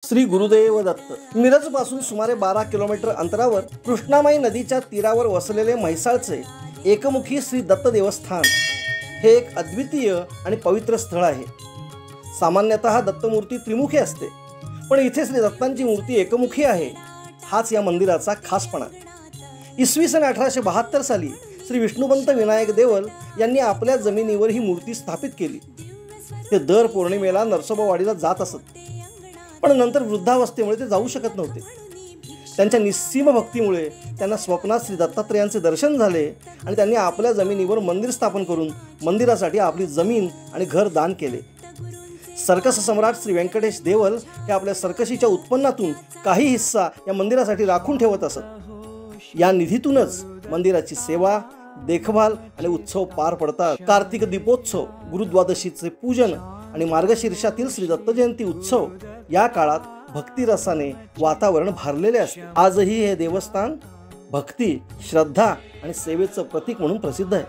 श्री गुरुदेव दत्त मिरज पासून सुमारे 12 किलोमीटर अंतरावर कृष्णामाई नदीच्या तीरावर वसलेले म्हैसाळचे एकमुखी श्री दत्त देवस्थान हे एक अद्वितीय आणि पवित्र स्थळ आहे। सामान्यतः दत्तमूर्ती त्रिमुखी असते, पण इथे श्री दत्तांची मूर्ती एकमुखी आहे। हाच या मंदिराचा खासपणा। इसवी सन 1872 साली श्री विष्णुपंत विनायक देवल यांनी आपल्या जमिनीवर ही मूर्ती स्थापित केली। ते दर पौर्णिमेला नरसोबावाडीला जात असत, पण नंतर वृद्धावस्थेमुळे ते जाऊ शकत नव्हते। त्यांच्या निस्सीम भक्तीमुळे त्यांना स्वप्नात श्री दत्तात्रेयांचे दर्शन झाले आणि त्यांनी आपल्या जमिनीवर मंदिर स्थापन करून मंदिरासाठी आपली जमीन आणि घर दान केले। सर्कस सम्राट श्री व्यंकटेश देवल हे आपल्या सर्कशीच्या उत्पन्नातून काही हिस्सा या मंदिरासाठी राखून ठेवत असत। या निधीतूनच मंदिराची सेवा, देखभाल आणि उत्सव पार पडतात। कार्तिक दीपोत्सव, गुरुद्वादशीचे पूजन आणि मार्गशीर्षातील श्री दत्त जयंती उत्सव या काळात भक्तिरसाने वातावरण भारलेले असते। आजही हे देवस्थान भक्ती, श्रद्धा आणि सेवेचं प्रतीक म्हणून प्रसिद्ध आहे।